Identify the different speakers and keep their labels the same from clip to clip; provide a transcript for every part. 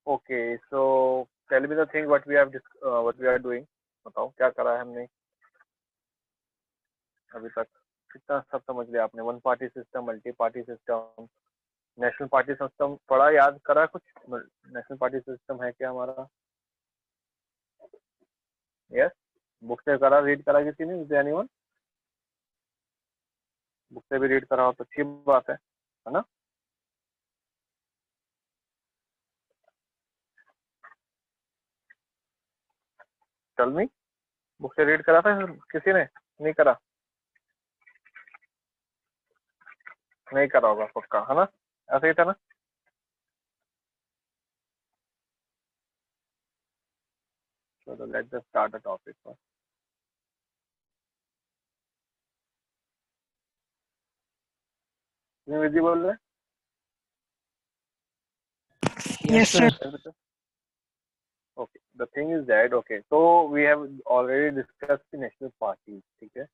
Speaker 1: Okay, so tell me the thing what we are doing. बताओ क्या करा है हमने अभी तक। कितना सब समझ लिया आपने? One party system, multi party system, national party system पढ़ा, याद करा कुछ? नेशनल पार्टी सिस्टम है क्या हमारा? यस। बुक से करा, रीड करा किसी ने? एनीवन? बुक से भी रीड करा हो तो अच्छी बात है ना? चल मी, बुक से रीड करा था किसी ने? नहीं करा? नहीं करा होगा पक्का, है ना? ऐसे ही था ना? चलो let's just start the topic first. Vidhi बोल रहे?
Speaker 2: Yes, sir.
Speaker 1: Okay, the thing is that okay, so we have already discussed the national parties, ठीक है?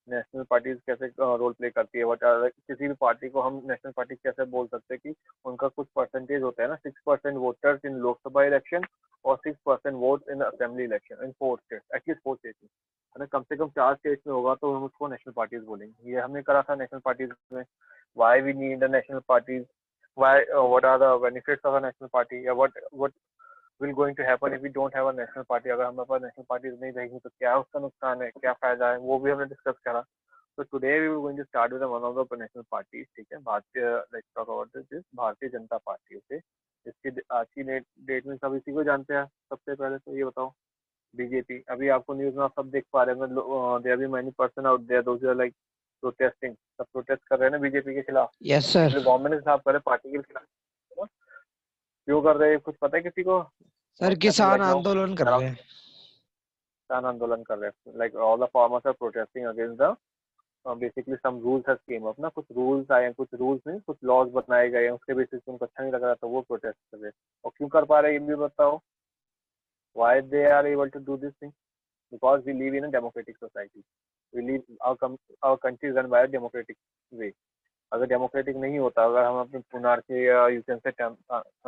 Speaker 1: नेशनल पार्टीज कैसे रोल प्ले करती है, किसी भी पार्टी को हम नेशनल पार्टी कैसे बोल सकते हैं कि उनका कुछ परसेंटेज होता है ना, 6% वोटर्स इन लोकसभा इलेक्शन और 6% vote in assembly election in 4 states, at least 4 states में, है ना? कम से कम 4 स्टेट्स में होगा तो हम उसको नेशनल पार्टीज बोलेंगे। ये हमने करा था नेशनल पार्टीज में। Why we need the national parties, why what are the benefits of a national party, या what will going to happen if we don't have a national party। अगर हमारे पास national parties नहीं रहेगी तो क्या उसका नुकसान है, क्या फायदा है, वो भी हमने डिस्कस करा। तो today we will going to start with one of the national parties, ठीक है? भारतीय, लेट्स टॉक अबाउट दिस, भारतीय जनता पार्टी। ओके, इसकी आज की डेट में सब इसी को जानते हैं। सबसे पहले तो ये बताओ, बीजेपी। अभी आपको न्यूज में आप सब देख पा रहे हैं, there be many person out there those are like protesting, सब प्रोटेस्ट कर रहे हैं ना बीजेपी के खिलाफ।
Speaker 2: Yes, sir.
Speaker 1: गवर्नमेंट के खिलाफ कर रहे, पार्टी के खिलाफ, है ना? क्यों कर रहे हैं कुछ पता है किसी को?
Speaker 2: सर किसान आंदोलन कर रहे हैं।
Speaker 1: किसान आंदोलन कर रहे हैं, like all the farmers are protesting against the basically some rules has came up ना, कुछ रूल्स आए हैं, कुछ रूल्स नहीं, कुछ लॉज बनाए गए हैं, उसके बेसिस पे उनको अच्छा नहीं लग रहा तो वो प्रोटेस्ट कर रहे हैं। और क्यों कर पा रहे हैं ये भी बताओ, why they are able to do this thing? Because we live in a democratic society, we live our country is run by a democratic way. अगर डेमोक्रेटिक नहीं होता, अगर हम अपनी मोनार्की या यू कैन से, है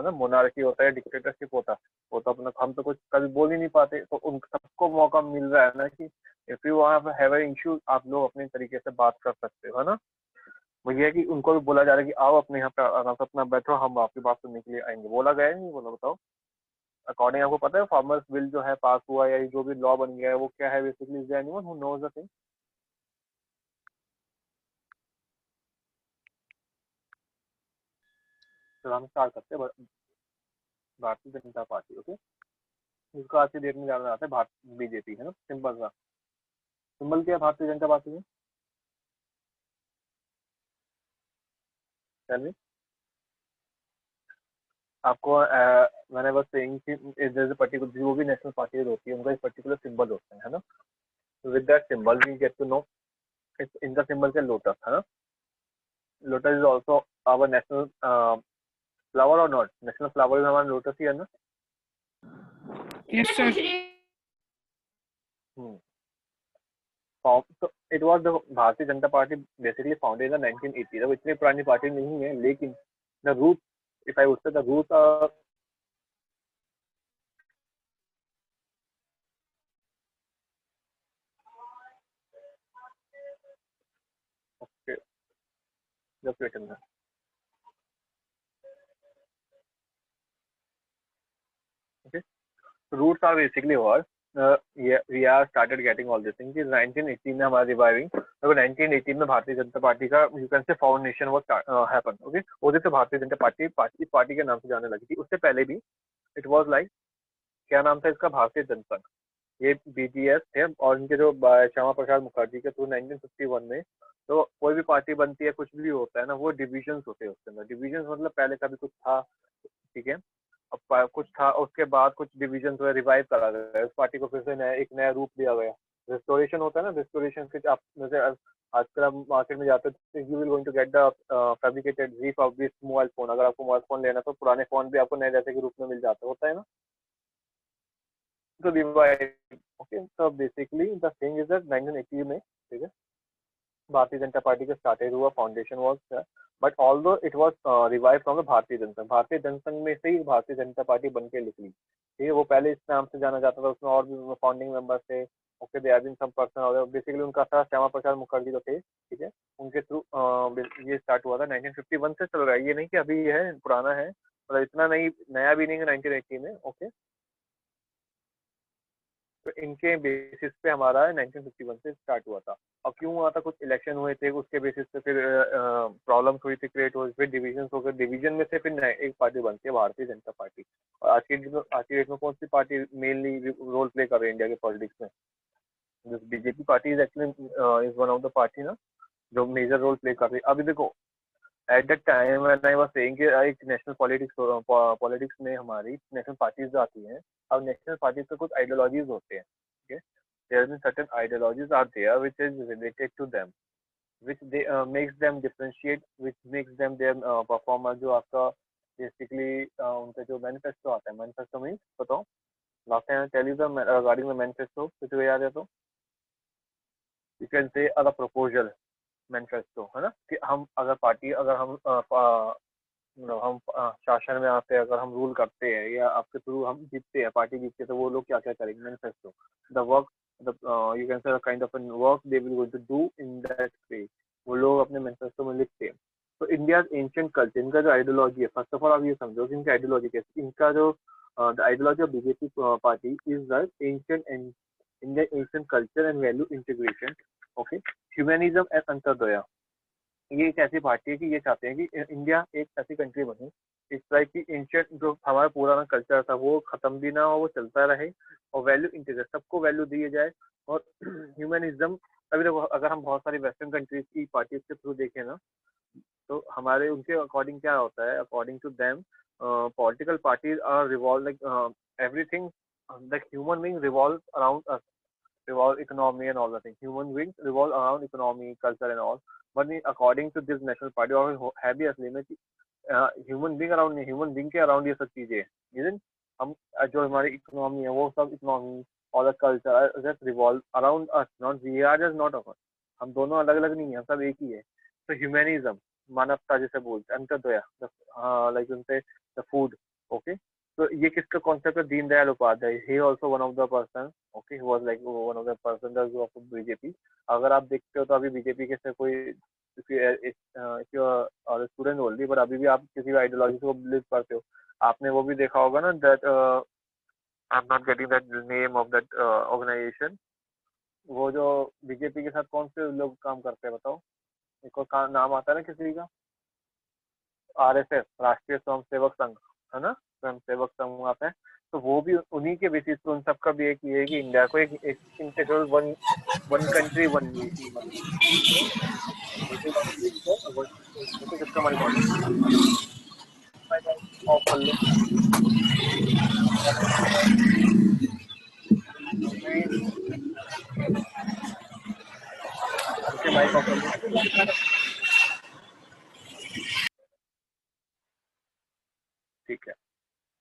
Speaker 1: ना, मोनार्की होता है, डिक्टेटरशिप होता, वो तो अपना हम तो कुछ कभी बोल ही नहीं पाते। तो उन सबको मौका मिल रहा है ना कि if you have an issue, आप लोग अपने तरीके से बात कर सकते हो, है ना? वो ये है कि उनको भी बोला जा रहा है कि आओ अपने यहाँ पे आराम से अपना बैठो, हम आपकी बात सुनने के लिए आएंगे। बोला गया है नहीं बोला? बताओ। अकॉर्डिंग आपको पता है फार्मर्स बिल जो है पास हुआ, या जो भी लॉ बन गया है वो क्या है basically? Is there anyone who knows the thing? तो हम स्टार्ट करते हैं। भारतीय जनता पार्टी, ओके, इसको आज की डेट में जाना जाता है भारत बीजेपी, है ना? सिंपल सा सिंबल क्या है भारतीय जनता पार्टी में? Tell me. आपको मैंने बस सेइंग कि जैसे पर्टिकुलर जो भी नेशनल पार्टीज होती है उनका एक पर्टिकुलर सिंबल होता है ना? With that symbol we get to know, इनका सिंबल क्या? लोटस, है ना? Lotus is also our national flower और नॉट? नेशनल फ्लावर हमारा लोटस ही है ना?
Speaker 2: Yes, sir.
Speaker 1: तो it was the Bharatiya Janata party basically founded in 1980। वो इतनी पुरानी पार्टी नहीं है, लेकिन the root, if I would say the root just wait in. Okay, roots are basically what yeah, we are started getting all these things is 1918 में हमारा reviving. तो 1918 में भारतीय जनता पार्टी का यू कैन से फाउंडेशन वो हैपन। ओके, उधर से भारतीय जनता पार्टी के नाम से जाने लगी थी। उससे पहले भी इट वाज लाइक, क्या नाम था इसका? भारतीय जनसंघ। ये बीटीएस थे, और इनके जो श्यामा प्रसाद मुखर्जी के थ्रू 1951 में, तो कोई भी पार्टी बनती है, कुछ भी होता है ना, वो डिविजन्स होते हैं उसके अंदर। डिविजन्स मतलब पहले कभी कुछ था, ठीक है, अब कुछ था, उसके बाद कुछ डिविजन हुए, रिवाइव करा गया उस पार्टी को, फिर से एक नया रूप दिया गया। रिस्टोरेशन होता है ना, रिस्टोरेशन के आप जैसे आजकल आप मार्केट में जाते हो, you will going to get the fabricated refurbished mobile phone. अगर आपको मोबाइल फोन लेना तो पुराने फोन भी आपको नए जैसे के रूप में मिल जाते होता है ना? तो रिवाइव, ओके, तो basically the thing is that 1980 में, ठीक है, भारतीय जनता पार्टी का स्टार्टेड हुआ, foundation was, but although it was revive from the भारतीय जनसंघ में से ही भारतीय जनता पार्टी बन के निकली। ठीक है, वो पहले इस नाम से जाना जाता था, उसमें और भी फाउंडिंग मेंबर थे। Okay, they are been some person और बेसिकली उनका था श्यामा प्रसाद मुखर्जी जो थे, ठीक है, उनके थ्रू ये स्टार्ट हुआ था 1951 से चल रहा है, ये नहीं कि अभी है, पुराना है, मतलब इतना नहीं, नया भी नहीं है 1980 में। ओके, तो इनके बेसिस पे हमारा 1951 से स्टार्ट हुआ था। और क्यों हुआ था, कुछ इलेक्शन हुए थे, उसके बेसिस पे फिर प्रॉब्लम्स हुई थी, क्रिएट हुई, फिर डिविजन हो गए, डिवीजन में से फिर एक पार्टी बनती है भारतीय जनता पार्टी। और आज की डेट में कौन सी पार्टी मेनली रोल प्ले कर रही है इंडिया के पॉलिटिक्स में? BJP party is actually is one of the party ना, जो मेजर रोल प्ले कर रही है। अभी देखो, at that time when I was saying कि एक नेशनल पॉलिटिक्स में हमारी नेशनल पार्टीज जो आती हैं, अब नेशनल पार्टीज के कुछ आइडियोलॉजीज होते हैं, ठीक है, there are certain ideologies are there which is related to them, which they makes them differentiate, which makes them their performer. जो आपका बेसिकली उनका जो मैनिफेस्टो आता है, मैनिफेस्टो मीन्स बताओ, last time tell you the regarding the manifesto, कुछ याद है तो यू कैन से अ प्रपोजल मैनिफेस्टो, है ना, कि हम अगर पार्टी, अगर हम मतलब हम शासन में आते हैं, अगर हम रूल करते हैं या आपके थ्रू हम जीतते हैं, पार्टी जीतते हैं, तो वो लोग क्या क्या करेंगे, manifesto, the work, the you can say kind of work they will going to do in that way, वो लोग अपने मैनिफेस्टो में लिखते हैं। तो इंडिया एंशियंट कल्चर, इनका जो आइडियोलॉजी है, फर्स्ट ऑफ ऑल आप ये समझो कि इनकी आइडियोलॉजी कैसे, इनका जो the ideology of BJP party is the ancient and India ancient culture and value integration, okay, humanism and Antyodaya. ये एक ऐसी पार्टी है कि ये चाहते हैं कि इंडिया एक ऐसी कंट्री बने, इस लाइक की एंशियंट जो हमारा पुराना कल्चर था वो खत्म भी ना हो, वो चलता रहे, और वैल्यू इंटीग्रेट, सबको वैल्यू दिए जाए, और ह्यूमनिज्म। अभी देखो, अगर हम बहुत सारी वेस्टर्न कंट्रीज की पार्टीज के थ्रू देखें ना, तो हमारे उनके अकॉर्डिंग क्या होता है, according to them political parties are revolve like everything, the human being revolve around, revolve economy and all the things. Human beings revolve around economy, culture and all. But according to this national party और है भी असली में कि human being around नहीं, human being के around ये सब चीजें हैं। हम जो हमारी इकोनॉमी है वो सब इकोनॉमी और the culture just revolve around us, not we are just not us, हम दोनों अलग अलग नहीं है, सब एक ही है। तो ह्यूमनिज्म, मानवता जिसे बोलते हैं, अंत्योदय, लाइक उनसे द फूड, ओके। तो ये किसका कॉन्सेप्ट है, Deendayal Upadhyay, he also one of the person, okay, he was like one of the person of BJP. अगर आप देखते हो तो अभी बीजेपी के से कोई स्टूडेंट बोल रही, बट अभी भी आप किसी भी आइडियोलॉजी को बिलीव करते हो, आपने वो भी देखा होगा ना, that I am not getting that name of that organization, वो जो बीजेपी के साथ कौन से लोग काम करते हैं बताओ, एक और नाम आता है ना किसी का, आरएसएस, राष्ट्रीय स्वयं सेवक संघ, है ना, स्वयं सेवक संघ आता है। तो वो भी उन्हीं के बेसिस पे, उन सबका भी एक ये है कि इंडिया को एक integral one one country one किसका माइक ऑन ऑफ कर लो, उसके माइक ऑफ कर लो, ठीक है।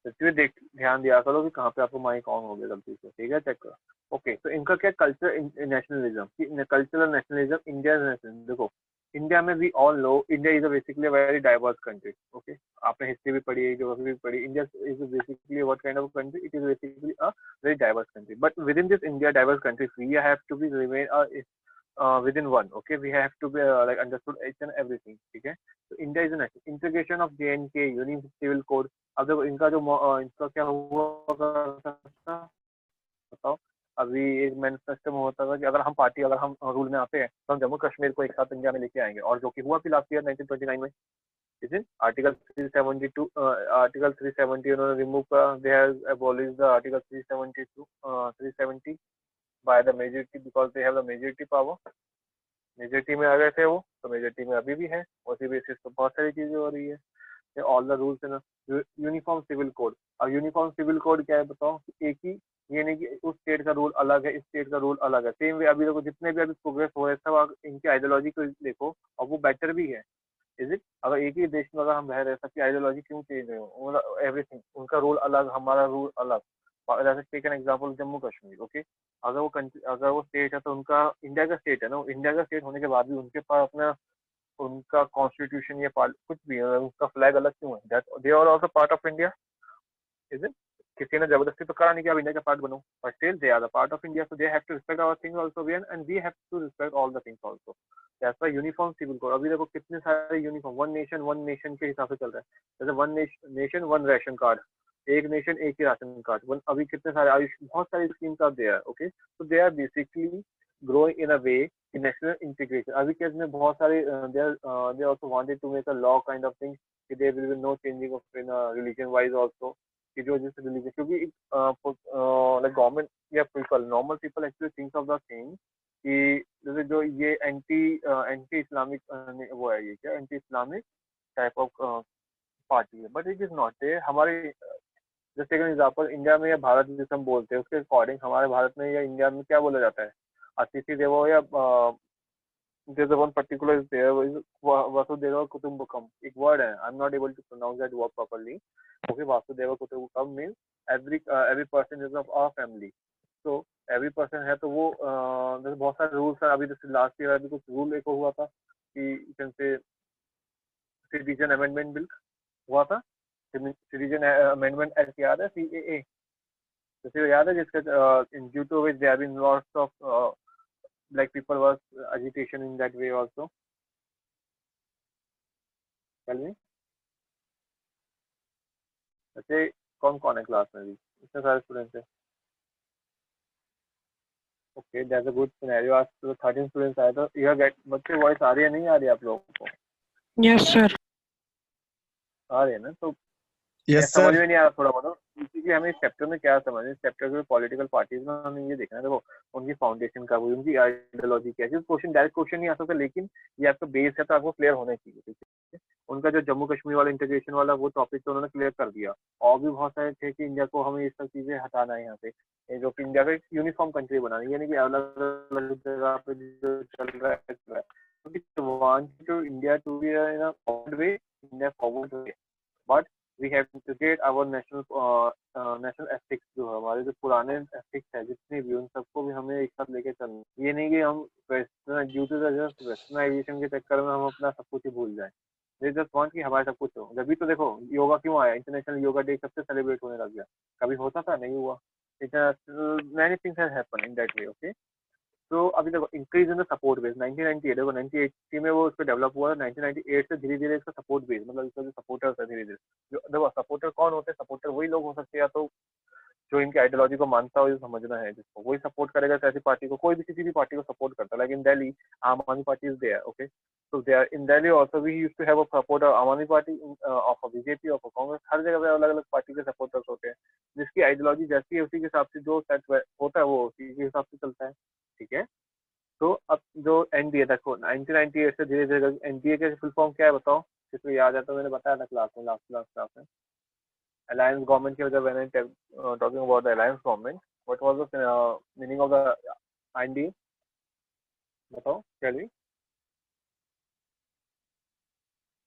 Speaker 1: तो इसलिए ध्यान दिया करो कि कहाँ पे आपको माइक ऑन हो गया गलती से, ठीक है, चेक करो। ओके, तो इनका क्या culture nationalism, cultural nationalism, India nationalism. देखो, इंडिया में we all know India is a basically very diverse country, okay. आपने हिस्ट्री भी पढ़ी है, ज्योग्राफी भी पढ़ी, India is basically what kind of country, it is basically a very diverse country, but within this India diverse country, we have to be remain within one. Okay, we have to be like understood each and everything. ठीक है, तो India is an integration of JNK union civil code. अब देखो इनका जो इनका क्या हुआ था बताओ। अभी एक मैनिफेस्टो में होता था कि अगर हम पार्टी, अगर हम रूल में आते हैं तो हम जम्मू कश्मीर को एक साथ इंडिया में लेके आएंगे, और जो कि हुआ भी लास्ट ईयर 1929 में। इज आर्टिकल 372, आर्टिकल 370 उन्होंने रिमूव कर, they have abolished the article 372 370 by the majority because they have the majority power। Majority में आ गए थे वो, तो मेजोरिटी में अभी भी है, उसी बेसिस पे बहुत सारी चीजें हो रही है। All the rules in uniform civil code. अब यूनिफॉर्म सिविल कोड क्या है बताओ, एक ही, ये नहीं कि उस स्टेट का रूल अलग है, इस स्टेट का रूल अलग है, सेम वे। अभी देखो जितने भी अभी प्रोग्रेस हो रहे हैं सब इनकी आइडियोलॉजी को देखो, और वो बेटर भी है। इज इट, अगर एक ही देश में अगर हम रह रहे हैं, सबकी आइडियोलॉजी क्यों चेंज हो, मतलब एवरीथिंग, उनका रूल अलग, हमारा रूल अलग, जैसे take an example Jammu Kashmir, okay, अगर वो स्टेट है तो उनका इंडिया का स्टेट है ना, इंडिया का स्टेट होने के बाद भी उनके पास अपना उनका कॉन्स्टिट्यूशन या कुछ भी है, उनका फ्लैग अलग क्यों है? That they are also part of India, is it? किसी ने जबरदस्ती तो करा नहीं कि आप इंडिया का पार्ट बनो, but still they are the part of India, so they have to respect our things also we and we have to respect all the things also. That's why uniform civil code, अभी देखो कितने सारे uniform, one nation के हिसाब से चल रहा है, जैसे one nation one ration card, एक नेशन एक ही राशन कार्ड, वन अभी कितने सारे आयुष बहुत सारी schemes are there, okay, so they are basically growing in a way in national integration. अभी केस में बहुत सारे they also wanted to make a law kind of thing कि there will be no changing of in religion wise also, कि जो जिस religion, क्योंकि like government या people normal people actually thinks of the thing कि जैसे जो ये एंटी इस्लामिक वो है, ये क्या anti Islamic type of party है, बट इट इज नॉट है हमारे। जैसे एग्जाम्पल इंडिया में या भारत जिसे हम बोलते हैं उसके अकॉर्डिंग हमारे भारत में या इंडिया में क्या बोला जाता है? अतिथि देवो, या there's a one particular is there is Vasudeva Kutumbakam. एक word है, I'm not able to pronounce that word properly. Okay, Vasudeva Kutumbakam means every person is of our family. So every person है तो वो जैसे बहुत सारे rules हैं, अभी जैसे लास्ट ईयर अभी कुछ रूल एक हुआ था कि कैसे सिटीजन अमेंडमेंट बिल हुआ था, सिटीजन अमेंडमेंट एक्ट याद है, CAA, जैसे याद है जिसका due to which there have been lots of like people was agitation in that way also. Tell me. वैसे कौन कौन है क्लास में भी? इतने सारे स्टूडेंट्स हैं। Okay, that's a good scenario. आज तो 13 स्टूडेंट्स आए, तो यह गेट बच्चे वॉइस आ रही है नहीं आ रही आप लोगों को?
Speaker 2: Yes sir.
Speaker 1: आ रही है ना? तो
Speaker 3: यस
Speaker 1: समझ
Speaker 3: सर।
Speaker 1: में नहीं आ रहा थोड़ा बहुत, क्योंकि हमें इस चैप्टर में क्या समझ, इस चैप्टर में पॉलिटिकल पार्टीज में हमें ये देखना है, देखो उनकी फाउंडेशन का, उनकी आइडियोलॉजी क्या है। क्वेश्चन डायरेक्ट क्वेश्चन नहीं आ सकता, लेकिन ये आपका बेस है तो आपको क्लियर होना चाहिए, ठीक है? उनका जो जम्मू कश्मीर वाला इंटीग्रेशन वाला वो टॉपिक तो उन्होंने क्लियर कर दिया, और भी बहुत सारे थे कि इंडिया को हमें ये सब चीजें हटाना है यहाँ से, ये जो कि इंडिया का एक यूनिफॉर्म कंट्री बनाना है, यानी कि अलग अलग जगह पे जो चल रहा है, क्योंकि India to be in a forward way, India forward way, but we have to create our national ethics, जो हमारे जो पुराने एथिक्स है जितने भी, उन सबको भी हमें एक साथ लेके चलना। ये नहीं कि हम वेस्टर्न ड्यू टू वेस्टर्नाइजेशन के चक्कर में हम अपना सब कुछ ही भूल जाए। दे जस्ट वांट कि हमारे सब कुछ हो। जब तो देखो योगा क्यों आया, इंटरनेशनल योगा डे कब से सेलिब्रेट होने लग गया? कभी होता था? नहीं हुआ। Many things have happened in that way, okay. तो अभी देखो increase in the support base 1998, देखो 1980 में वो उस पर डेवलप हुआ, 1998 से धीरे धीरे इसका सपोर्ट बेस, मतलब इसका जो सपोर्टर्स है धीरे धीरे, जो देखो सपोर्टर कौन होते हैं? सपोर्टर वही लोग हो सकते हैं या तो जो इनकी आइडियोलॉजी को मानता हो, समझना है जिसको, वही सपोर्ट करेगा ऐसी पार्टी को। कोई भी किसी भी पार्टी को सपोर्ट करता है, like in Delhi Aam Aadmi party is there, okay, so they are in Delhi also we used to have a supporter Aam Aadmi Party of a BJP of a Congress, हर जगह पे अलग अलग पार्टी के सपोर्टर्स होते हैं, जिसकी आइडियोलॉजी जैसी है उसी के हिसाब से जो सेट होता है वो उसी के हिसाब से चलता है, ठीक है। तो अब जो एनडीए देखो 1998 से धीरे धीरे, एनडीए के फुल फॉर्म क्या है बताओ, किसको याद है? तो मैंने बताया था क्लास में, लास्ट क्लास में, अलायंस गवर्नमेंट की वजह, when I talking about the alliance government, what was the meaning of the NDA? बताओ क्या ली?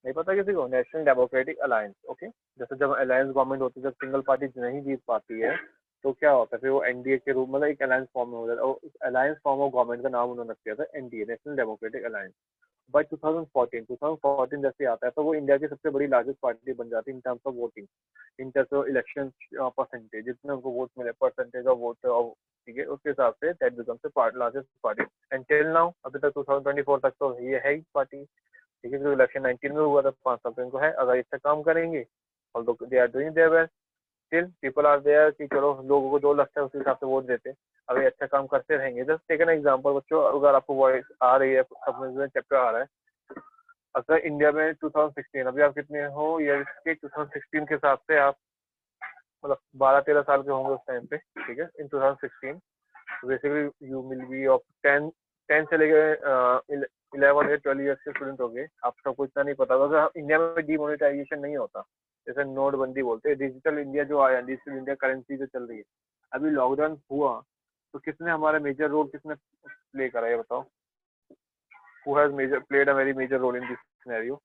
Speaker 1: नहीं पता किसी को? National democratic alliance, okay. जैसे जब अलायंस गवर्नमेंट होती है, जब सिंगल पार्टी नहीं जीत पाती है तो क्या होता है, फिर वो एनडीए के रूप, मतलब एक अलायंस फॉर्म में हो जाता है, और अलायंस फॉर्म ऑफ गवर्नमेंट का नाम उन्होंने रख दिया था NDA, national democratic alliance. By 2014 जैसे आता है तो वो इंडिया की सबसे बड़ी लार्जेस्ट पार्टी बन जाती है in terms of voting, in terms of election percentage, जितने उनको वोट मिले, परसेंटेज ऑफ वोट, ठीक है, उसके हिसाब say that becomes the largest party. And till now अभी तक 2024 तक तो ये है ही पार्टी, ठीक है। जो इलेक्शन 19 में हुआ था 5 साल तो इनको है, अगर अच्छा काम करेंगे और they are doing their best, still people are there कि चलो लोगों को जो लगता है उस हिसाब से वोट देते, अगर अच्छा काम करते रहेंगे। जस्ट टेक एन एग्जांपल बच्चों, अगर आपको वॉइस आ रही है, समझ में चैप्टर आ रहा है, अगर इंडिया में 2016, अभी आप कितने हो ईयर के? 2016 के हिसाब से आप मतलब 12-13 साल के होंगे उस टाइम पे, ठीक है, इन 2016। Basically you will be of 10 से लेकर 11 या 12 ईयर्स के स्टूडेंट हो गए, आप सबको इतना नहीं पता। अगर इंडिया में डीमोनेटाइजेशन नहीं होता, जैसे नोटबंदी बोलते हैं, डिजिटल इंडिया जो आया, डिजिटल इंडिया करेंसी जो चल रही है, अभी लॉकडाउन हुआ तो किसने हमारा मेजर रोल किसने प्ले करा, ये बताओ? Who has major played a very major role in this scenario?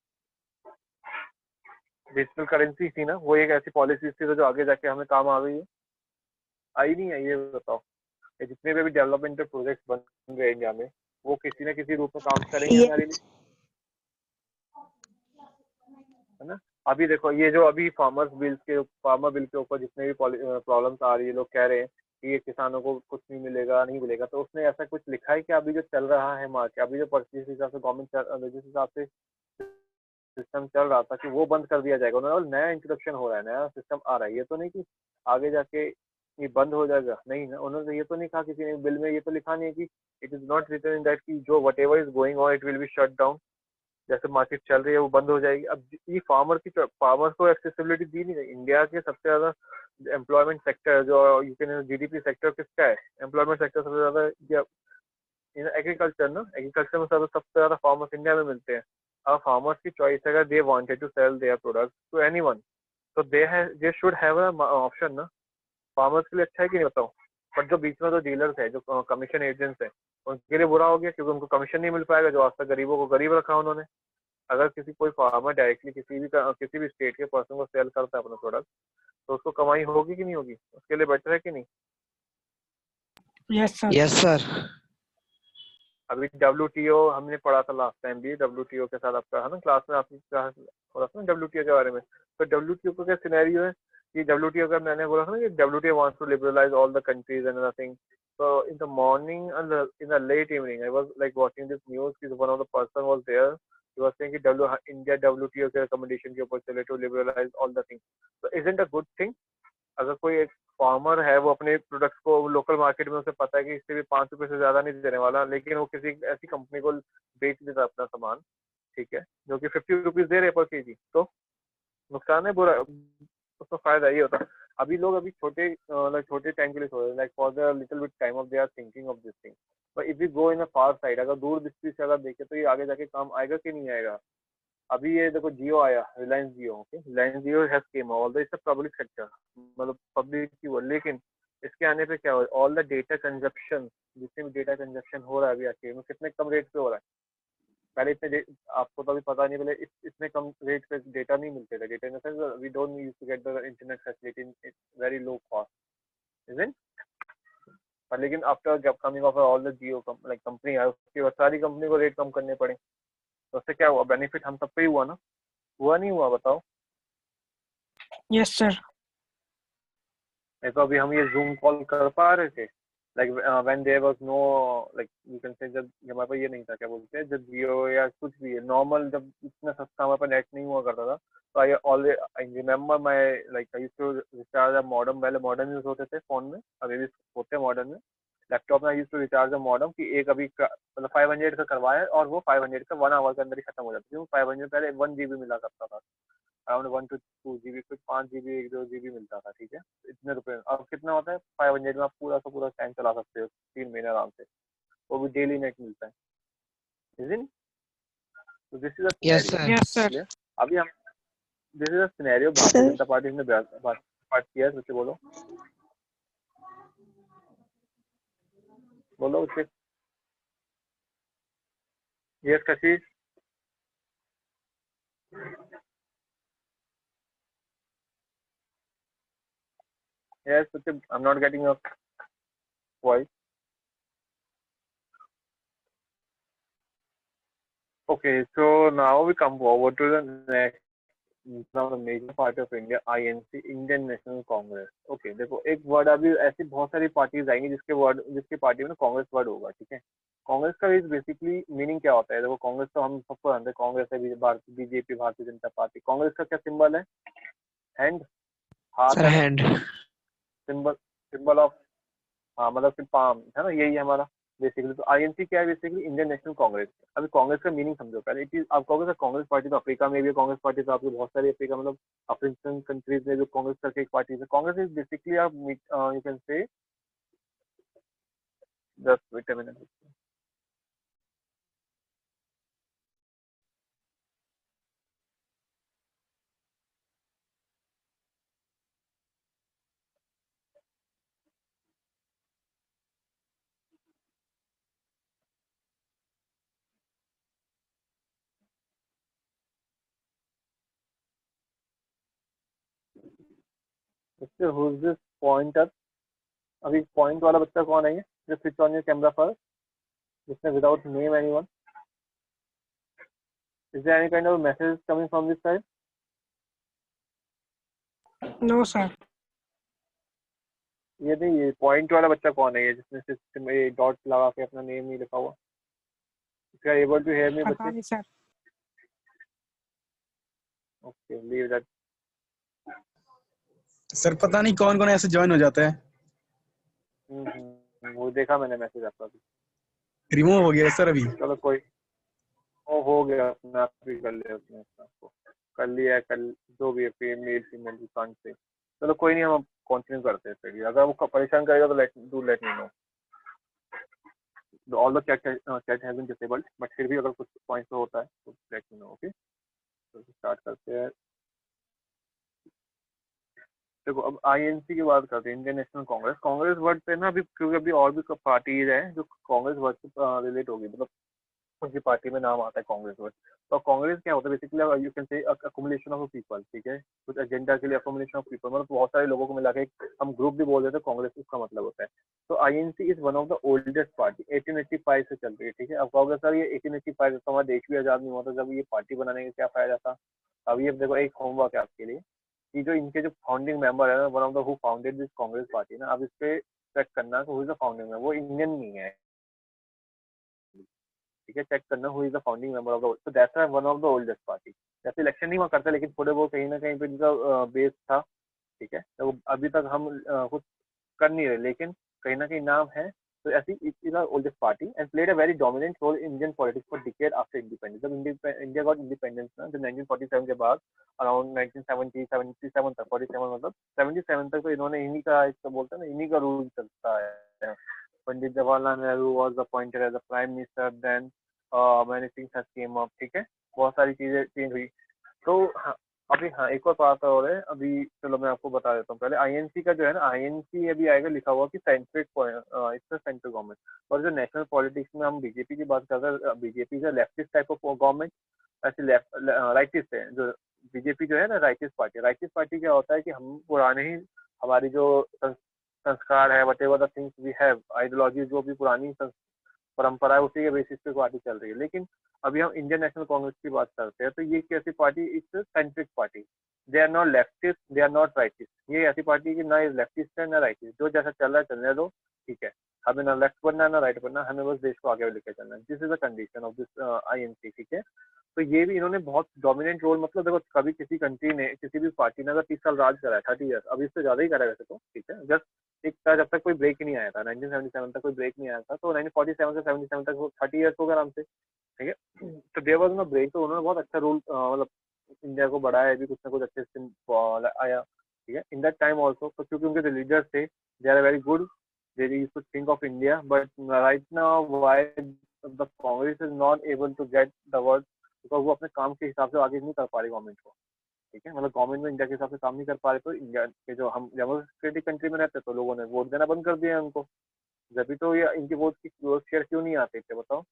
Speaker 1: Digital currency थी ना, वो एक ऐसी पॉलिसी थी जो आगे जाके हमें काम आ गई है। आई नहीं है, ये बताओ। ये जितने भी डेवलपमेंट प्रोजेक्ट बन रहे इंडिया में, वो किसी न किसी रूप में काम करेंगे
Speaker 3: ये
Speaker 1: हमारे लिए, है ना। अभी देखो, ये जो अभी फार्मर बिल के ऊपर जितने भी प्रॉब्लम्स आ रही है, लोग कह रहे हैं कि ये किसानों को कुछ नहीं मिलेगा, नहीं मिलेगा, तो उसने ऐसा कुछ लिखा है कि अभी जो चल रहा है मार्केट, अभी जो जिस हिसाब से गवर्नमेंट जिस हिसाब से सिस्टम चल रहा था कि वो बंद कर दिया जाएगा, उन्होंने नया इंट्रोडक्शन हो रहा है, नया सिस्टम आ रहा है, ये तो नहीं कि आगे जाके ये बंद हो जाएगा, नहीं ना, उन्होंने ये तो नहीं कहा किसी ने बिल में, ये तो लिखा नहीं है कि it is not written in that कि जो whatever is going on it will be shut down, जैसे मार्केट चल रही है वो बंद हो जाएगी। अब ये फार्मर को एक्सेसिबिलिटी दी नहीं गई। इंडिया के सबसे ज्यादा एम्प्लॉयमेंट सेक्टर जो यू कैन जीडीपी सेक्टर किसका है, एम्प्लॉयमेंट सेक्टर सबसे ज्यादा एग्रीकल्चर ना, एग्रीकल्चर में सबसे ज्यादा फार्मर्स इंडिया में मिलते हैं। अब फार्मर्स की चॉइस है, अगर they wanted to sell their product to anyone, तो दे शुड हैव ऑप्शन ना। फार्मर्स के लिए अच्छा है कि नहीं बताओ। बट जो बीच में जो डीलर्स है, जो कमीशन एजेंट्स है, उनके लिए बुरा हो गया, क्योंकि उनको कमीशन नहीं मिल पाएगा, जो आज तक गरीबों को गरीब रखा उन्होंने। अगर कोई फार्मर डायरेक्टली किसी भी स्टेट के पर्सन को सेल करता है अपना प्रोडक्ट, तो उसको कमाई होगी कि नहीं होगी, उसके लिए बेटर है कि नहीं।
Speaker 3: Yes sir.
Speaker 2: Yes sir.
Speaker 1: अभी WTO हमने पढ़ा था लास्ट टाइम भी, WTO के साथ आपका है ना, क्लास में आपकी क्लास पढ़ा था ना WTO के बारे में। तो WTO का क्या सिनेरियो है कि WTO का मैंने बोला था ना कि WTO wants to liberalize all the countries and everything. So in the morning and in the late evening, I was like watching this news कि one of the person was there. He was saying कि India WTO के recommendation के ऊपर चले to liberalize all the things. So isn't a good thing? अगर कोई एक farmer है, वो अपने प्रोडक्ट्स को लोकल मार्केट में, उसे पता है कि इससे भी 5 रुपए से ज्यादा नहीं देने वाला, लेकिन वो किसी ऐसी कंपनी को बेच देता है अपना सामान, ठीक है, जो कि 50 रुपीज दे रहे पर केजी, तो नुकसान है, बुरा, उसमें फायदा ये होता है। अभी लोग अभी छोटे टाइम के लिए सोच रहे हैं, like for the little bit time of they are thinking of this thing. But if we go in a far side, अगर दूर दृष्टि से अगर देखें, तो ये आगे जाके काम आएगा कि नहीं आएगा। अभी ये देखो, जियो आया, Reliance Jio, okay, Reliance Jio has came, although it's a public sector, मतलब पब्लिक की वो, लेकिन इसके आने पे क्या हो, ऑल द डेटा कंजप्शन, जितने भी डेटा कंजप्शन हो रहा है अभी आके में, कितने कम रेट पे हो रहा है। पहले आपको तो अभी पता नहीं, पहले इतने कम रेट पे डेटा नहीं मिलते थे, data in the sense we don't use to get the internet facility in very low cost, isn't. पर लेकिन after coming of all the Jio like company है, उसकी सारी कंपनी को रेट कम करने पड़े, तो उससे क्या हुआ, बेनिफिट हम सब पे ही हुआ ना, हुआ नहीं हुआ बताओ।
Speaker 3: Yes sir.
Speaker 1: तो अभी हम ये जूम कॉल कर पा रहे थे, like when there was no, like you can say, जब हमारे पास ये नहीं था, क्या बोलते हैं, जब जियो या कुछ भी है नॉर्मल, जब इतना सस्ता हमारे पास नेट नहीं हुआ करता था, तो I remember my, like I used to recharge a modem, पहले मॉडेम यूज होते थे फोन में, अभी भी होते हैं मॉडेम में, लैपटॉप में I used to recharge a modem कि एक अभी मतलब 500 का करवाया, और वो 500 का 1 आवर के अंदर ही खत्म हो जाता, क्योंकि 500 पहले 1 GB मिला करता था, अराउंड 1 to 2 GB, फिर 5 GB 1-2 GB मिलता था, ठीक है, इतने रुपए। अब कितना होता है, 500 में आप पूरा का पूरा टाइम चला सकते हो, 3 महीने आराम से, वो भी डेली नेट मिलता है, isn't? तो this is a
Speaker 2: yes
Speaker 1: scenario.
Speaker 2: Sir.
Speaker 3: Yes sir.
Speaker 1: अभी हम, दिस इज अ सिनेरियो, भारतीय
Speaker 3: सर
Speaker 1: जनता पार्टी ने बात किया है, सोचे बोलो, बोलो उसके। यस कशिश, यस सोचे, आई am not getting your voice. Okay, so now we come forward to the next, now the major party of India, INC, Indian National Congress. Okay, देखो एक वर्ड, अभी ऐसी बहुत सारी पार्टीज आएंगी जिसके पार्टी में कांग्रेस वर्ड होगा, ठीक है। कांग्रेस का इज बेसिकली मीनिंग क्या होता है, देखो कांग्रेस तो हम सबको जानते हैं, कांग्रेस है बीजेपी, भारतीय जनता पार्टी। कांग्रेस का क्या सिंबल है, हैंड, हाथ
Speaker 2: सर
Speaker 1: है ना,
Speaker 2: हैंड।
Speaker 1: सिंबल, सिंबल ऑफ, हाँ मतलब फिर पाम है ना, यही है हमारा बेसिकली। तो INC क्या है, बेसिकली इंडियन नेशनल कांग्रेस। अभी कांग्रेस का मीनिंग समझो पहले, इट इज, आप कहोगे कांग्रेस पार्टी तो अफ्रीका में भी है, कांग्रेस पार्टी तो आपकी बहुत सारी अफ्रीका, मतलब अफ्रीकन कंट्रीज में जो कांग्रेस करके एक पार्टी है। कांग्रेस इज बेसिकली, आप you can say, just wait a minute, who is this pointer, अभी पॉइंट वाला बच्चा कौन है ये, जो switch on your camera first, जिसने without name anyone? Is there any kind of message coming from this side?
Speaker 3: No, sir.
Speaker 1: ये नहीं, ये पॉइंट वाला बच्चा कौन है, ये जिसने सिस्टम में डॉट लगा के अपना नेम नहीं लिखा हुआ? If you are able to hear me,
Speaker 3: पता
Speaker 1: बच्चे?
Speaker 3: नहीं sir.
Speaker 1: Okay, leave that.
Speaker 4: Sir पता नहीं कौन कौन ऐसे ज्वाइन हो जाता है,
Speaker 1: वो देखा मैंने मैसेज आपका भी.
Speaker 4: रिमूव हो गया सर अभी।
Speaker 1: चलो कोई, वो हो गया, अपने आप भी कर लिया उसने अपने आप को, कर लिया कल, जो भी है मेल फीमेल दुकान से. चलो कोई नहीं, हम कंटिन्यू करते हैं फिर. अगर वो परेशान करेगा तो let me know. All the chat has been disabled, but फिर भी अगर कुछ पॉइंट्स होता है तो लेट मी नो. ओके, तो स्टार्ट करते हैं. देखो अब आईएनसी की बात करते हैं, Indian national Congress. Congress word पे ना अभी, क्योंकि अभी और भी पार्टीज हैं जो कांग्रेस वर्ड से रिलेट होगी, मतलब उनकी पार्टी में नाम आता है कांग्रेस वर्ड. तो कांग्रेस क्या होता है बेसिकली, यू कैन से अकोमोडेशन ऑफ पीपल. ठीक है, कुछ एजेंडा के लिए अकोमोडेशन ऑफ पीपल, मतलब बहुत सारे लोगों को मिला के हम ग्रुप भी बोल देते हैं कांग्रेस, उसका मतलब होता है. तो INC is one of the oldest party, 1885 से चल रही है. ठीक है, अब कहोगे सर ये 1885 तो हमारा देश भी आजाद नहीं हुआ था, जब ये पार्टी बनाने का क्या फायदा था? अब ये देखो, एक होमवर्क है आपके लिए कि जो इनके जो फाउंडिंग मेंबर है ना, one of the who founded this Congress party ना, अब इस पे चेक करना who is the founding member. वो इंडियन नहीं है. ठीक है, चेक करना who is the founding member of the, so that's one of the oldest party. जैसे इलेक्शन नहीं हुआ करता, लेकिन थोड़े बहुत कहीं ना कहीं पे इनका बेस था. ठीक है, तो अभी तक हम कुछ कर नहीं रहे, लेकिन कहीं ना कहीं नाम है. तो ऐसी is oldest party and played a very dominant role in Indian politics for decade after independence. जब इंडिया गॉट इंडिपेंडेंस ना, जब 1947 के बाद, अराउंड 1970 77 तक, 47 मतलब 77 तक, तो इन्होंने इन्हीं का, एक तो बोलते हैं ना, इन्हीं का रूल चलता है. Pandit Jawaharlal Nehru was appointed as a prime minister, then many things has came up. ठीक है, बहुत सारी चीजें चेंज हुई. तो हाँ, अभी हाँ एक और बात और है अभी, चलो मैं आपको बता देता हूँ. पहले आईएनसी का जो है ना, आईएनसी अभी आएगा लिखा हुआ कि सेंट्रिक, इसका सेंट्रल गवर्नमेंट. और जो नेशनल पॉलिटिक्स में हम बीजेपी की बात करते हैं, बीजेपी जो लेफ्टिस्ट टाइप ऑफ गवर्नमेंट, ऐसे लेफ्ट राइटिस्ट है. जो बीजेपी जो है ना, राइटिस्ट पार्टी. राइटिस्ट पार्टी क्या होता है कि हम पुराने ही, हमारी जो संस्कार है, whatever the things we have, ideology, जो भी पुरानी परंपरा है, उसी के बेसिस पे पार्टी चल रही है. लेकिन अभी हम इंडियन नेशनल कांग्रेस की बात करते हैं, तो ये कैसी party, its centric party. They are not leftist, they are not rightist. ये ऐसी पार्टी है कि ना लेफ्टिस्ट है ना राइटिस्ट, जो जैसा चल रहा है चलने दो. ठीक है, हमें ना लेफ्ट बनना है ना राइट बनना, हमें बस देश को आगे लेकर चलना है. This is the condition of this INC. ठीक है, तो ये भी इन्होंने बहुत डोमिनेंट रोल, मतलब देखो कभी किसी कंट्री ने, किसी भी पार्टी ने अगर 30 साल राज करा है, 30 ईयर्स, अभी इससे ज्यादा ही करा है वैसे तो. ठीक है, जस्ट एक था जब तक कोई ब्रेक ही नहीं आया था, 1977 तक कोई ब्रेक नहीं आया था, तो 1947 से 77 तक 30 ईयर्स हो गए आराम से. ठीक है, तो देयर वाज नो ब्रेक. तो उन्होंने बहुत अच्छा रूल, मतलब इंडिया को बढ़ाया भी, कुछ ना कुछ अच्छे से आया. ठीक है, इन दैट टाइम ऑल्सो, तो क्योंकि उनके जो लीडर्स थे, they are very good, they used to think of India. But right now why the Congress is not able to get the word, because वो अपने काम के हिसाब से आगे नहीं कर पा रही गवर्नमेंट को. ठीक है, मतलब गवर्नमेंट में इंडिया के हिसाब से काम नहीं कर पा रहे, तो इंडिया के जो हम डेमोक्रेटिक कंट्री में रहते, तो लोगों ने वोट देना बंद कर दिया उनको. जब भी तो ये इनकी वोट की शेयर क्यों नहीं आते थे बताओ.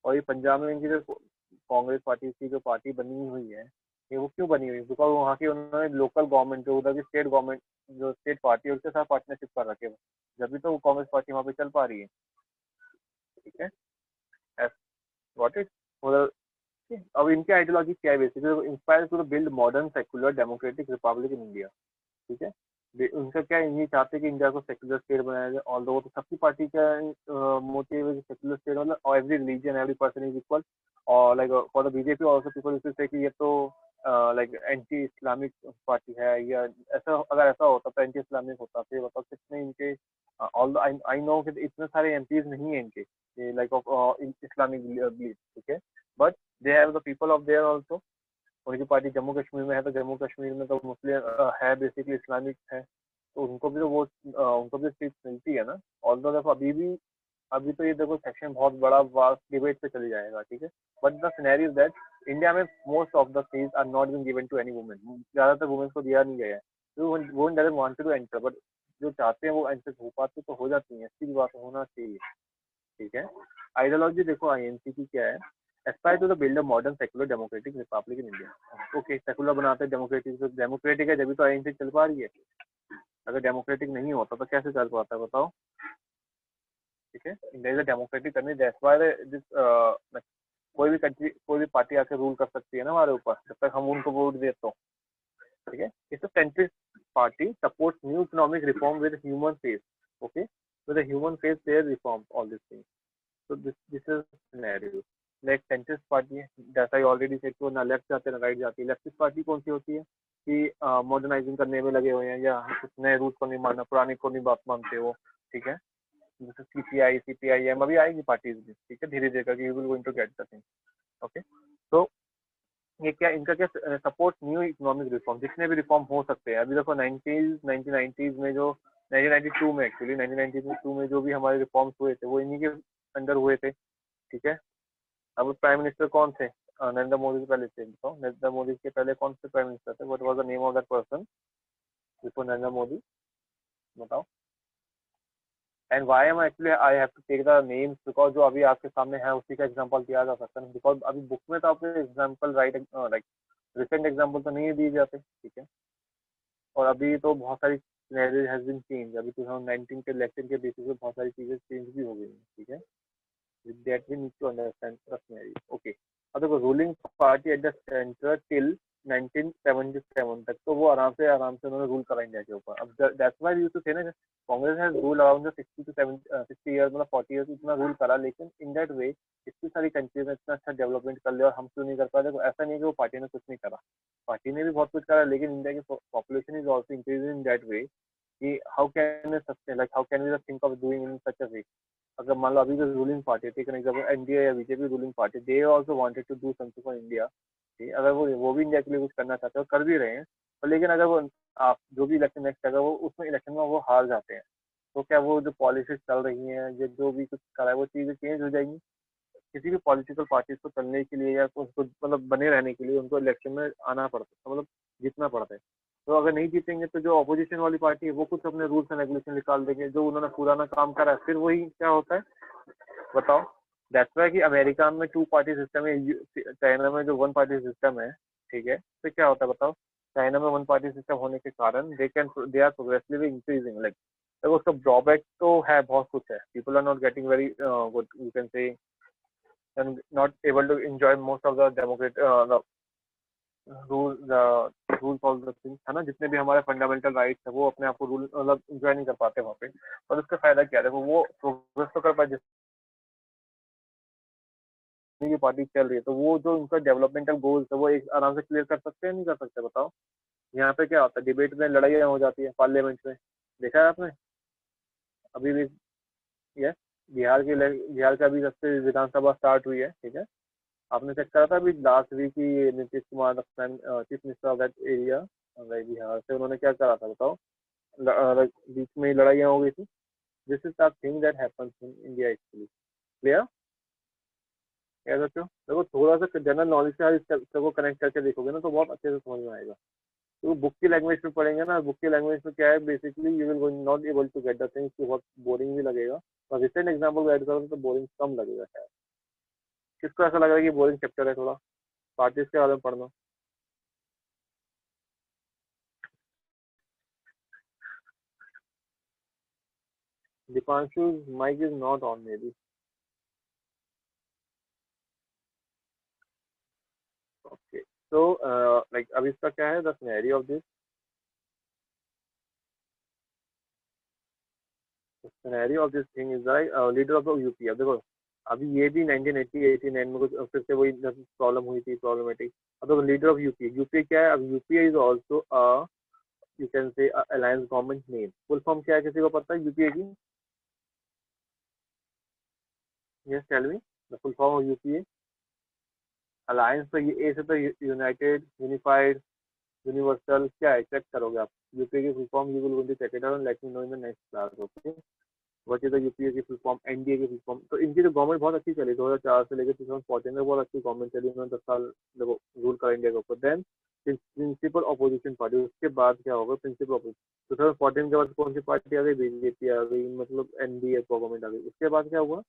Speaker 1: और ये पंजाब में इनकी जो कांग्रेस पार्टी की जो पार्टी बनी हुई है, ये वो क्यों बनी हुई है? बिकॉज वहाँ की उन्होंने लोकल गवर्नमेंट, जो उधर की स्टेट गवर्नमेंट, जो स्टेट पार्टी है, उसके साथ पार्टनरशिप कर रखे हैं. जब भी तो कांग्रेस पार्टी वहाँ पे चल पा रही है. ठीक है, व्हाट इज उधर. अब इनकी आइडियोलॉजी क्या है basically, inspire to build modern secular democratic republic in India. ठीक है, उनका क्या, ये चाहते हैं कि इंडिया को सेक्युलर स्टेट बनाया जाए. ऑल दो तो सबकी पार्टी का मोटिव है सेक्युलर स्टेट, मतलब every religion every person is equal. और like for the BJP also people used to say कि ये तो लाइक एंटी इस्लामिक पार्टी है, या ऐसा, अगर ऐसा होता तो एंटी इस्लामिक होता. तो ये बताओ कितने इनके, ऑल आई नो कि इतने सारे एमपीज नहीं है इनके लाइक ऑफ इस्लामिक बिलीफ. ठीक है, but they have the people of their also. उनकी पार्टी जम्मू कश्मीर में है, तो जम्मू कश्मीर में तो मुस्लिम है, बेसिकली इस्लामिक है, तो उनको भी तो वो उनको भी सीट मिलती है ना. ऑल दो देखो अभी तो ये देखो सेक्शन बहुत बड़ा वास्ट डिबेट पे चली जाएगा. ठीक है, but the scenario is that India में most of the seats are not been given to any women. ज्यादातर वुमेन्स को दिया नहीं गया है, तो वो direct wanted to enter, but जो चाहते हैं वो एंटर हो पाते तो हो जाती है. इसकी भी बात होना चाहिए. ठीक है, आइडियोलॉजी देखो आईएनसी की क्या है, aspire to the build a modern secular democratic republic in India. Okay, secular बनाते हैं, डेमोक्रेटिक है, जब भी तो आईएनसी चल पा रही है. अगर डेमोक्रेटिक नहीं होता तो कैसे चल पाता है बताओ? ठीक है, India is a democratic country, that's why this कोई भी कंट्री, कोई भी पार्टी आके रूल कर सकती है ना हमारे ऊपर, जब तक हम उनको वोट दे तो। ठीक है, it's a centrist party supports new economic reform with human face. Okay, with a human face their reform all this thing. So this is scenario. Like centrist party है, जैसा ही ऑलरेडी सेट को ना left जाते ना right जाती है। Leftist party कौन सी होती है कि मॉडर्नाइजिंग करने में लगे हुए हैं या कुछ नए रूल्स को नहीं मानना, पुराने को नहीं बात मानते हो। ठीक है, जैसे सीपीआई सीपीआईएम अभी आएगी पार्टीज भी। ठीक है, धीरे धीरे करके you will going to get the thing. Okay, तो ये क्या इनका क्या सपोर्ट न्यू इकोनॉमिक रिफॉर्म, जितने भी रिफॉर्म हो सकते हैं। अभी देखो 1990s में जो 1992 में एक्चुअली 1992 में जो भी हमारे रिफॉर्म्स हुए थे वो इन्हीं के अंडर हुए थे। ठीक है, अब प्राइम मिनिस्टर कौन थे? नरेंद्र मोदी से पहले थे, बताओ नरेंद्र मोदी के पहले कौन से प्राइम मिनिस्टर थे? What was the name of that person before Narendra Modi, बताओ। And why am actually I have to take the names, because जो अभी आपके सामने है उसी का एग्जांपल दिया जा सकता है, बिकॉज अभी बुक में तो आपको example right like recent example तो नहीं दिए जाते। ठीक है, और अभी तो बहुत सारी सिनेरियो हैज बीन चेंज, अभी 2019 के इलेक्शन के बेसिस पे बहुत सारी चीजें चेंज भी हो गई हैं। ठीक है, with that we need to understand the scenario. Okay, अब देखो ruling party at the centre till 1977 तक तो वो आराम से उन्होंने रूल करा इंडिया के ऊपर। अब दैट्स व्हाई यू टू से ना Congress has rule around the 60 to 60 years, मतलब 40 इयर्स इतना रूल करा, लेकिन इन दैट वे इतनी सारी कंट्रीज में इतना अच्छा डेवलपमेंट कर लिया और हम क्यों नहीं कर पाए? देखो ऐसा नहीं है कि वो पार्टी ने कुछ नहीं करा, पार्टी ने भी बहुत कुछ करा, लेकिन इंडिया की population is also increasing in that way कि how can sustain, like how can we think of doing in such a way. अगर मान लो अभी जो ruling party, take an example NDA या BJP ruling party, they also wanted to do something for India. अगर वो भी India के लिए कुछ करना चाहते हो, कर भी रहे हैं, पर लेकिन अगर वो आप जो भी इलेक्शन नेक्स्ट अगर वो उसमें इलेक्शन में वो हार जाते हैं तो क्या वो जो पॉलिसीज चल रही हैं या जो भी कुछ करा है वो चीजें चेंज हो जाएंगी? किसी भी पॉलिटिकल पार्टीज को चलने के लिए या उसको मतलब बने रहने के लिए उनको इलेक्शन में आना पड़ता है, मतलब जीतना पड़ता है। तो अगर नहीं जीतेंगे तो जो अपोजिशन वाली पार्टी है वो कुछ अपने रूल्स एंड रेगुलेशन निकाल देंगे, जो उन्होंने पुराना काम करा है फिर वही क्या होता है बताओ। दैट्स वाई कि अमेरिका में 2 पार्टी सिस्टम है, चाइना में जो 1 पार्टी सिस्टम है। ठीक है, तो क्या होता है बताओ? चाइना में 1 पार्टी सिस्टम होने के कारण they are progressively increasing, like देखो उसका ड्रॉबैक तो है, बहुत कुछ है। People are not getting very good you can say and not able to enjoy most of the democratic rules all the things है ना, जितने भी हमारे फंडामेंटल राइट्स है वो अपने आप को रूल मतलब इंजॉय नहीं कर पाते वहाँ पे। और उसका फायदा क्या है? देखो वो प्रोग्रेस तो कर पाए जितनी भी पार्टी चल रही है, तो वो जो उनका डेवलपमेंटल गोल्स है वो एक आराम से क्लियर कर सकते हैं नहीं कर सकते बताओ? यहाँ पे क्या होता है, डिबेट में लड़ाइयाँ हो जाती है पार्लियामेंट में, देखा है आपने अभी भी? यस, बिहार का अभी सबसे विधानसभा स्टार्ट हुई है। ठीक है, आपने चेक करा था अभी लास्ट वीक ही Nitish Kumar chief minister of that area Bihar से, उन्होंने क्या करा था बताओ? बीच में ही लड़ाइयाँ हो गई थी। This is the thing that happens in India actually. Clear? क्या कहते हो? देखो थोड़ा सा जनरल नॉलेज से इस सबको कनेक्ट करके देखोगे ना तो बहुत अच्छे से समझ में आएगा। तो बुक की लैंग्वेज में पढ़ेंगे ना, बुक की लैंग्वेज में क्या है basically you will not able to get the things, बहुत बोरिंग भी लगेगा। और रिसेंट एग्जाम्पल ऐड करोगे तो बोरिंग कम लगेगा शायद। किसको ऐसा लग रहा है कि बोरिंग चैप्टर है थोड़ा? पार्टीज के बारे में पढ़ना। Dipanshu's mic is not on maybe. Okay. So like अब इसका क्या है the scenario of this? The scenario of this thing is like leader of the UP। अब देखो अभी ये भी 1980-89 में कुछ फिर से वही प्रॉब्लम हुई थी, प्रॉब्लमेटिक। अब देखो लीडर ऑफ यूपी, यूपी क्या है? अब UP is also you can say alliance government name. Full form क्या है, किसी को पता है यूपीए की? Yes tell me the full form of UPA. Alliance तो ये ए से तो यूनाइटेड, यूनिफाइड, यूनिवर्सल क्या है चेक करोगे आप। यूपीए की full form you will going to check it out and let me know in the next class. Okay, what is the UPA की फुल फॉर्म, एनडीए की फुल फॉर्म। तो इनकी जो गवर्नमेंट बहुत अच्छी चली 2004 से लेकर 2014 में, बहुत अच्छी गवर्नमेंट चली, उन्होंने 10 साल देखो रूल करा इंडिया के ऊपर। देन प्रिंसिपल अपोजिशन पार्टी, उसके बाद क्या होगा? प्रिंसिपल अपोजिशन 2014 के बाद कौन सी पार्टी आ गई? बीजेपी आ गई, मतलब एनडीए गवर्नमेंट आ गई। उसके बाद क्या हुआ?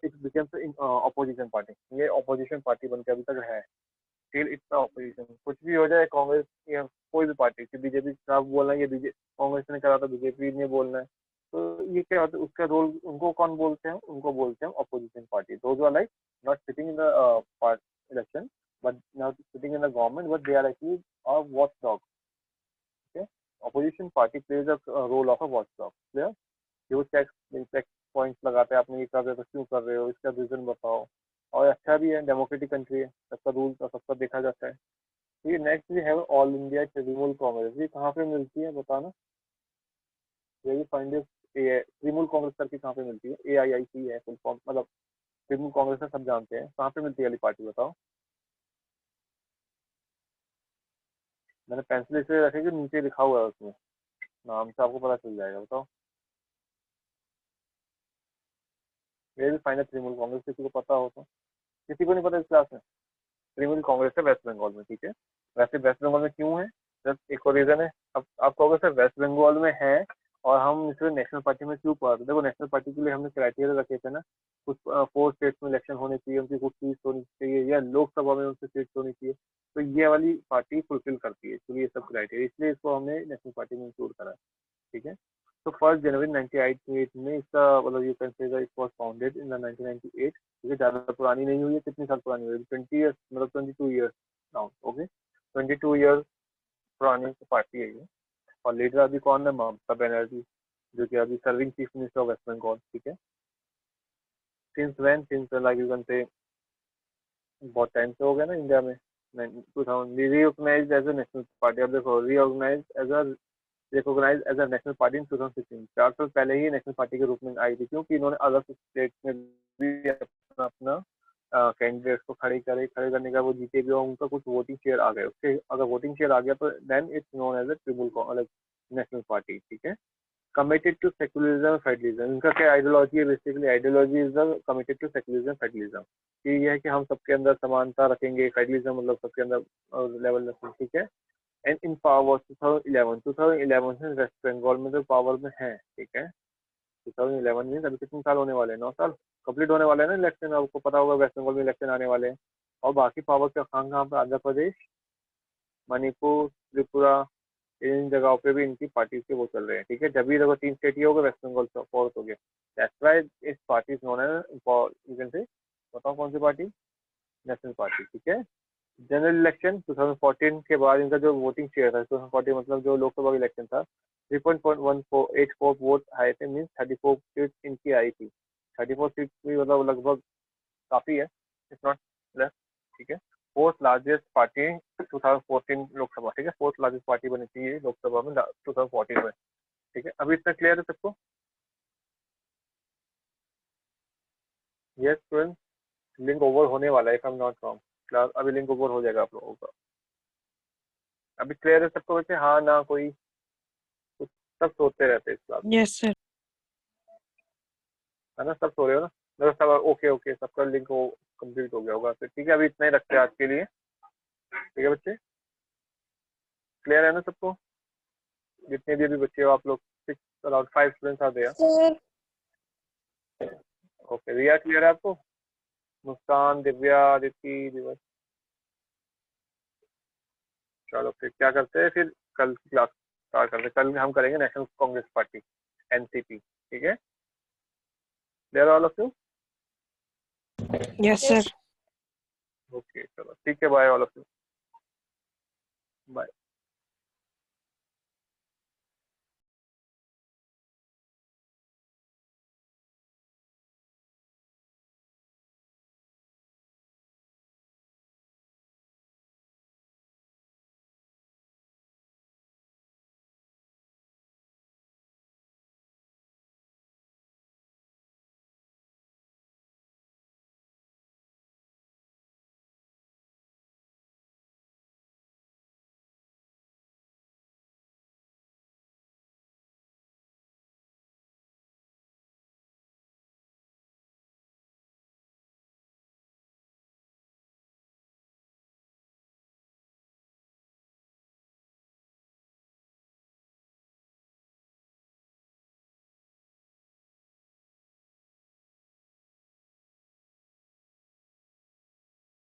Speaker 1: It becomes opposition party. ये अपोजिशन पार्टी बन के अभी तक है, स्टिल इट्स अपोजिशन। कुछ भी हो जाए कांग्रेस या कोई भी पार्टी की, बीजेपी का बोलना है, ये कांग्रेस ने करा तो बीजेपी ने बोलना है, तो ये क्या होता है, उसका रोल उनको कौन बोलते हैं, उनको बोलते हैं opposition party. Those are like not sitting in the election but not sitting in the government, but they are actually a watchdog. Okay, opposition party plays a role of a watchdog. Clear? ये वो check points लगाते हैं, आपने ये कर रहे हो तो क्यों कर रहे हो, इसका रीजन बताओ। और अच्छा भी है, डेमोक्रेटिक कंट्री है, सबका रूल और सबका देखा जाता है। ये next we have all India Trinamool Congress. ये कहाँ पे मिलती है बताना, ये फाइंड तृणमूल कांग्रेस करके कहाँ पे मिलती है? AIIC है फुल फॉर्म, मतलब तृणमूल कांग्रेस है, सब जानते हैं। कहाँ पे मिलती है वाली पार्टी बताओ। मैंने पेंसिल इसलिए रखी कि नीचे लिखा हुआ है, उसमें नाम से आपको पता चल जाएगा। बताओ, ये भी फाइनल तृणमूल कांग्रेस, किसी को पता हो तो? किसी को नहीं पता इस क्लास में? तृणमूल कांग्रेस है वेस्ट बंगाल में, ठीक है। वैसे वेस्ट बंगाल में क्यों है, जस्ट एक और रीजन है। अब आप कहोगे सर वेस्ट बंगाल में है और हम इसे नेशनल पार्टी में क्यों पढ़ा? देखो, नेशनल पार्टी के लिए हमने क्राइटेरिया रखे थे ना, कुछ 4 स्टेट्स में इलेक्शन होने चाहिए, उनकी कुछ सीट्स होनी चाहिए, या लोकसभा में उनकी सीट्स होनी चाहिए, तो ये वाली पार्टी फुलफिल करती है एक्चुअली ये सब क्राइटेरिया, इसलिए इसको हमने नेशनल पार्टी में इंक्लूड करा, ठीक है। तो 1 जनवरी 1998 में इसका मतलब यू कैन से it was founded in the 1998, ठीक है। ज़्यादा पुरानी नहीं हुई है, कितनी साल पुरानी हुई है? 20 ईयर्स, मतलब 22 ईयर्स नाउ, ओके। 22 ईयर्स पुरानी पार्टी है ये। और लीडर अभी कौन है? ममता बनर्जी, जो कि अभी serving chief minister of West Bengal, ठीक है। Since when, since like you can say बहुत टाइम से हो गया ना इंडिया में, 2000 reorganized as a national party. अब देखो, recognise as a national party in 2016, 4 साल पहले ही नेशनल पार्टी के रूप में आई थी, क्योंकि इन्होंने अलग स्टेट में भी अपना अपना कैंडिडेट्स को खड़े करने का वो जीते भी, और उनका कुछ वोटिंग शेयर आ गया। उसके अगर वोटिंग शेयर आ गया तो then it's known as a Trinamool like national party, ठीक है। कमिटेड टू सेक्युलरिज्म फेडरलिज्म, इनका क्या आइडियोलॉजी है? Basically ideology is the committed to secularism federalism, कि ये है कि हम सबके अंदर समानता रखेंगे, फेडरलिज्म मतलब सबके अंदर लेवल रखेंगे, ठीक है। एंड इन पावर 2011 से वेस्ट बंगाल में तो पावर में है, ठीक है। 2011 में अभी कितने साल होने वाले हैं? 9 साल कंप्लीट होने वाले हैं ना इलेक्शन, आपको पता होगा वेस्ट बंगाल में इलेक्शन आने वाले हैं। और बाकी पावर के कहाँ पे? आंध्र प्रदेश, मणिपुर, त्रिपुरा, इन जगहों पे भी इनकी पार्टी के वो चल रहे हैं, ठीक है। जब भी देखो 3 स्टेट ही हो गए, वेस्ट बंगाल फोर्थ हो गया, दैट्स व्हाई इस party is known as, you can say, बताओ कौन सी पार्टी? नेशनल पार्टी, ठीक है। जनरल इलेक्शन 2014 के बाद इनका जो वोटिंग शेयर था, 2014 मतलब जो लोकसभा इलेक्शन था, 3.184 वोट आए थे, मीन 34 सीट इनकी आई थी। 34 सीट भी मतलब लगभग काफी है, इट्स नॉट लेस, ठीक है। फोर्थ लार्जेस्ट पार्टी 2014 लोकसभा, ठीक है। फोर्थ लार्जेस्ट पार्टी बनी थी ये लोकसभा में 2014 में, ठीक है। अभी इतना क्लियर है सबको? यस स्टूडेंट, लिंक ओवर होने वाला है, if I am not wrong. Class अभी लिंक ओवर हो जाएगा आप लोगों का। अभी क्लियर है सबको वैसे? हाँ ना, कोई कुछ? सब सोते रहते हैं इस क्लास,
Speaker 3: Yes, sir.
Speaker 1: है ना? सब सो रहे हो ना? मतलब सब ओके ओके, सबका लिंक हो कंप्लीट हो गया होगा फिर, ठीक है। अभी इतना ही रखते हैं आज के लिए, ठीक है बच्चे? क्लियर है ना सबको? जितने भी अभी बच्चे हो आप लोग, 6 around 5 students are there. Okay, Riya clear है आपको? मुस्कान, दिव्या, आदिति, दिवस? चलो फिर क्या करते हैं, फिर कल की क्लास स्टार्ट करते हैं। कल हम करेंगे नेशनल कांग्रेस पार्टी, NCP, ठीक है। Clear all of you?
Speaker 3: Yes, sir.
Speaker 1: Okay चलो ठीक है, bye all of you, bye.